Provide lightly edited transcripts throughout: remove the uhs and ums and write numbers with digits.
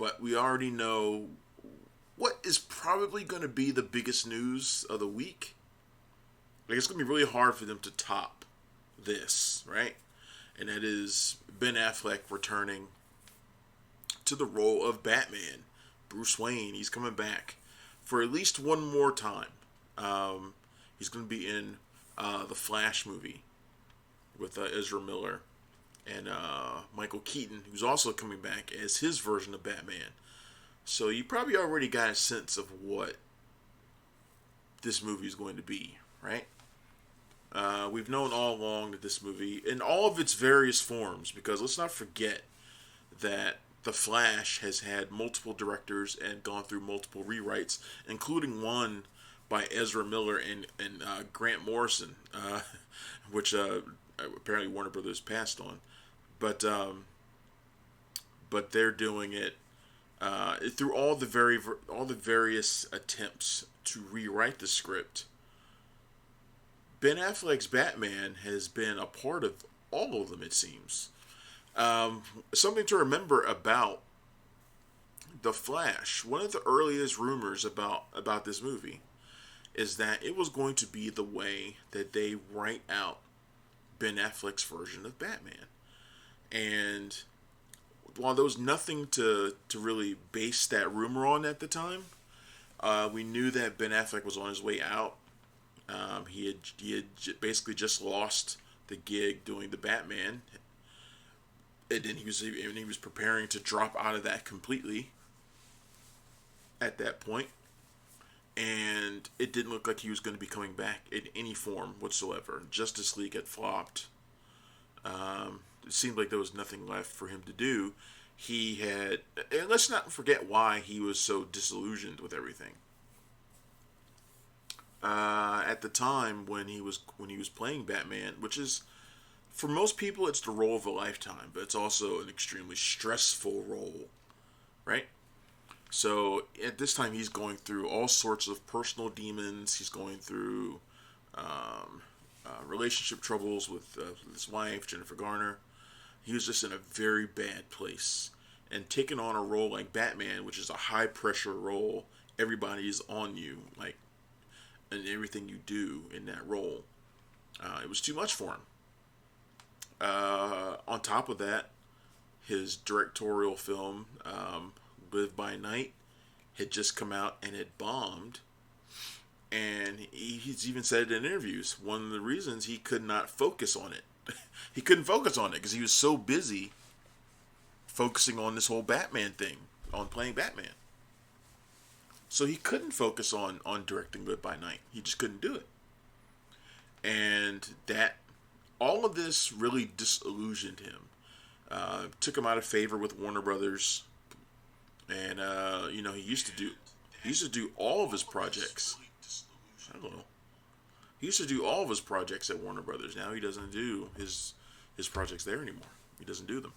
but we already know what is probably going to be the biggest news of the week. Like, it's going to be really hard for them to top this, right? And that is Ben Affleck returning to the role of Batman. Bruce Wayne, he's coming back for at least one more time. He's going to be in the Flash movie with Ezra Miller and Michael Keaton, who's also coming back as his version of Batman. So you probably already got a sense of what this movie is going to be, right? We've known all along that this movie, in all of its various forms, because let's not forget that The Flash has had multiple directors and gone through multiple rewrites, including one by Ezra Miller and Grant Morrison, which apparently Warner Brothers passed on. But they're doing it through all the various attempts to rewrite the script. Ben Affleck's Batman has been a part of all of them, it seems. Something to remember about The Flash. One of the earliest rumors about this movie is that it was going to be the way that they write out Ben Affleck's version of Batman. And while there was nothing to really base that rumor on at the time, we knew that Ben Affleck was on his way out. He had basically just lost the gig doing the Batman, and then he was preparing to drop out of that completely at that point, and it didn't look like he was going to be coming back in any form whatsoever. Justice League had flopped. It seemed like there was nothing left for him to do. He had, and let's not forget why he was so disillusioned with everything. At the time when he was playing Batman, which is, for most people, it's the role of a lifetime, but it's also an extremely stressful role, right? So at this time, he's going through all sorts of personal demons. He's going through relationship troubles with his wife, Jennifer Garner. He was just in a very bad place. And taking on a role like Batman, which is a high pressure role, everybody's on you, like, and everything you do in that role. It was too much for him. On top of that, his directorial film, Live by Night, had just come out and it bombed. And he's even said it in interviews. One of the reasons he could not focus on it. He couldn't focus on it because he was so busy focusing on this whole Batman thing, on playing Batman. So he couldn't focus on directing Live by Night. He just couldn't do it. And that, all of this really disillusioned him. Took him out of favor with Warner Brothers. And, he used to do all of his projects. I don't know. He used to do all of his projects at Warner Brothers. Now he doesn't do his projects there anymore. He doesn't do them.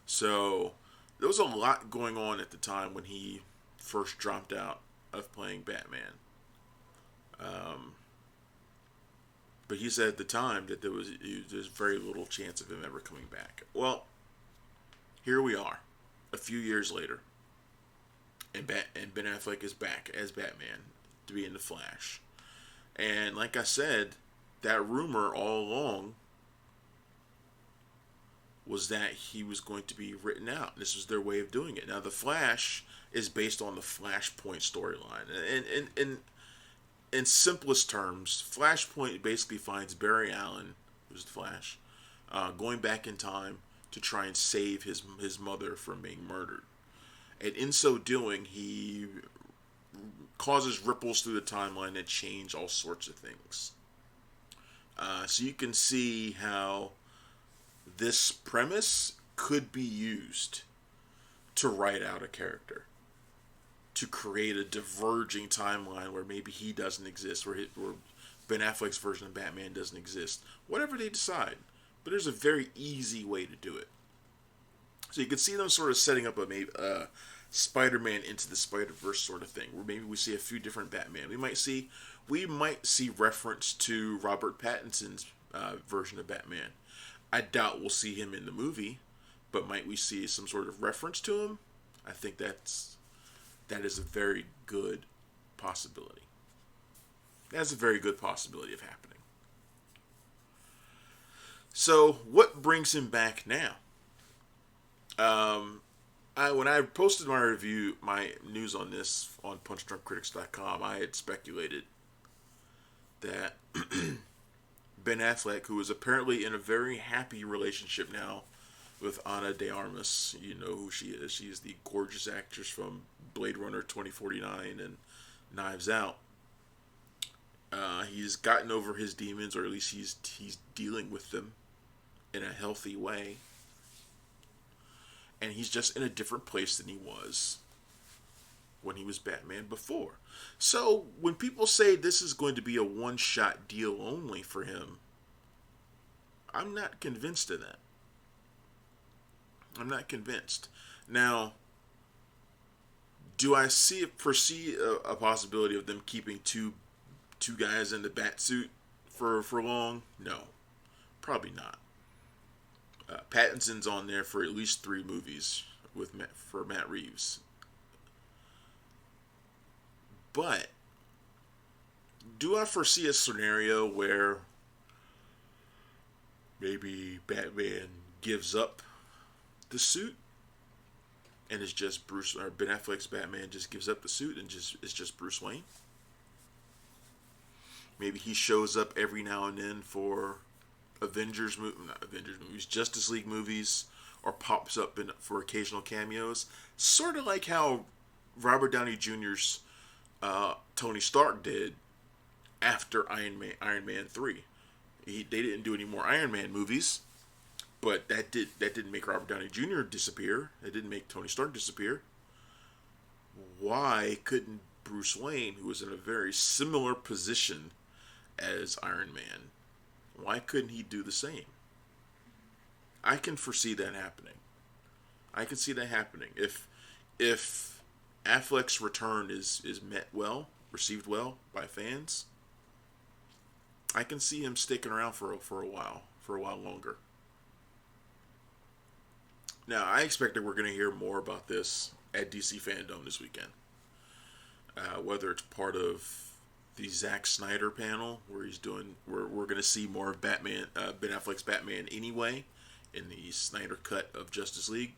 So there was a lot going on at the time when he first dropped out of playing Batman. But he said at the time that there's very little chance of him ever coming back. Well, here we are, a few years later, and Ben Affleck is back as Batman to be in the Flash. And like I said, that rumor all along was that he was going to be written out. This was their way of doing it. Now, the Flash is based on the Flashpoint storyline. And in simplest terms, Flashpoint basically finds Barry Allen, who's the Flash, going back in time to try and save his mother from being murdered. And in so doing, he causes ripples through the timeline that change all sorts of things. So you can see how this premise could be used to write out a character, to create a diverging timeline where maybe he doesn't exist, where Ben Affleck's version of Batman doesn't exist. Whatever they decide. But there's a very easy way to do it. So you can see them sort of setting up a Spider-Man into the Spider-Verse sort of thing, where maybe we see a few different Batman. We might see reference to Robert Pattinson's version of Batman. I doubt we'll see him in the movie, but might we see some sort of reference to him? I think that is a very good possibility. That's a very good possibility of happening. So, what brings him back now? Um, when I posted my review, my news on this on punchdrunkcritics.com, I had speculated that Ben Affleck, who is apparently in a very happy relationship now with Ana de Armas, you know who she is. She is the gorgeous actress from Blade Runner 2049 and Knives Out. He's gotten over his demons, or at least he's dealing with them in a healthy way, and he's just in a different place than he was when he was Batman before. So when people say this is going to be a one-shot deal only for him, I'm not convinced of that. I'm not convinced. Now, do I foresee a possibility of them keeping two guys in the bat suit for long? No, probably not. Pattinson's on there for at least 3 movies for Matt Reeves. But do I foresee a scenario where maybe Batman gives up the suit and it's just or Ben Affleck's Batman just gives up the suit and it's just Bruce Wayne? Maybe he shows up every now and then for not Avengers movies, Justice League movies, or pops up for occasional cameos, sort of like how Robert Downey Jr.'s Tony Stark did after Iron Man 3. They didn't do any more Iron Man movies, but that didn't make Robert Downey Jr. disappear. It didn't make Tony Stark disappear. Why couldn't Bruce Wayne, who was in a very similar position as Iron Man, why couldn't he do the same? I can foresee that happening. I can see that happening. If Affleck's return is received well by fans, I can see him sticking around for a while longer. Now, I expect that we're going to hear more about this at DC Fandom this weekend. Whether it's part of the Zack Snyder panel, where we're going to see more of Ben Affleck's Batman anyway, in the Snyder cut of Justice League.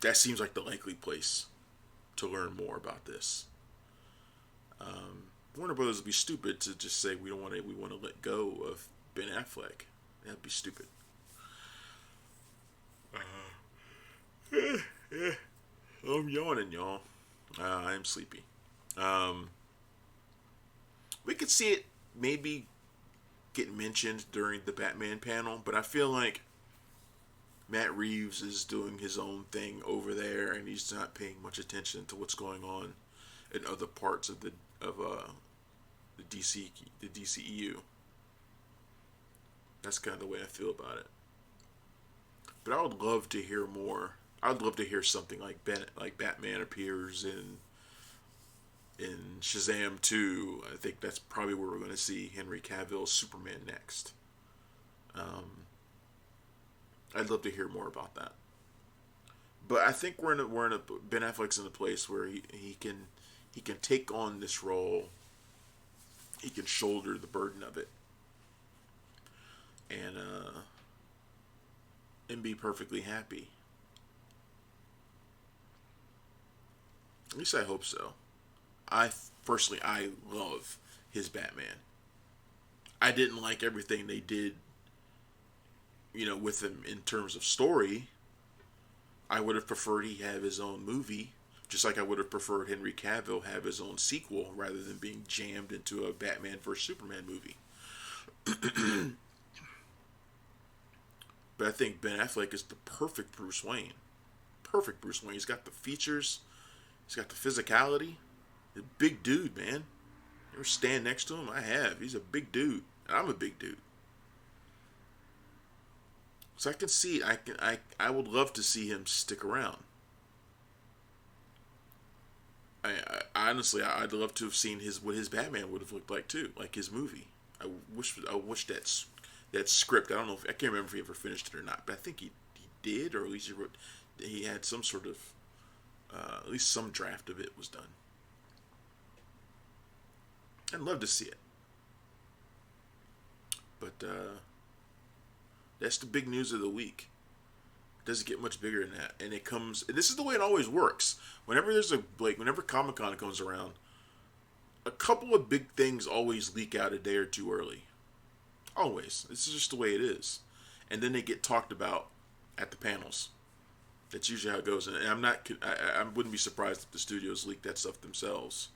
That seems like the likely place to learn more about this. Warner Brothers would be stupid to just say we want to let go of Ben Affleck. That'd be stupid. I'm yawning, y'all. I'm sleepy. We could see it maybe get mentioned during the Batman panel, but I feel like Matt Reeves is doing his own thing over there, and he's not paying much attention to what's going on in other parts of the DCEU. That's kind of the way I feel about it. But I would love to hear more. I'd love to hear something like Batman appears in Shazam 2. I think that's probably where we're going to see Henry Cavill's Superman next. I'd love to hear more about that. But I think we're in a Ben Affleck's in a place where he can take on this role. He can shoulder the burden of it, and be perfectly happy. At least I hope so. I love his Batman. I didn't like everything they did, with him in terms of story. I would have preferred he have his own movie, just like I would have preferred Henry Cavill have his own sequel rather than being jammed into a Batman vs Superman movie. But I think Ben Affleck is the perfect Bruce Wayne. Perfect Bruce Wayne. He's got the features. He's got the physicality. He's a big dude, man. You ever stand next to him? I have. He's a big dude. I'm a big dude. So I can see. I would love to see him stick around. I honestly, I'd love to have seen what his Batman would have looked like too, like his movie. I wish that script. I don't know I can't remember if he ever finished it or not, but I think he did, or at least he wrote. He had some sort of, at least some draft of it was done. I'd love to see it, but that's the big news of the week. It doesn't get much bigger than that, and it comes. And this is the way it always works. Whenever there's a whenever Comic Con comes around, a couple of big things always leak out a day or two early. Always. This is just the way it is. And then they get talked about at the panels. That's usually how it goes. And I'm not. I wouldn't be surprised if the studios leak that stuff themselves.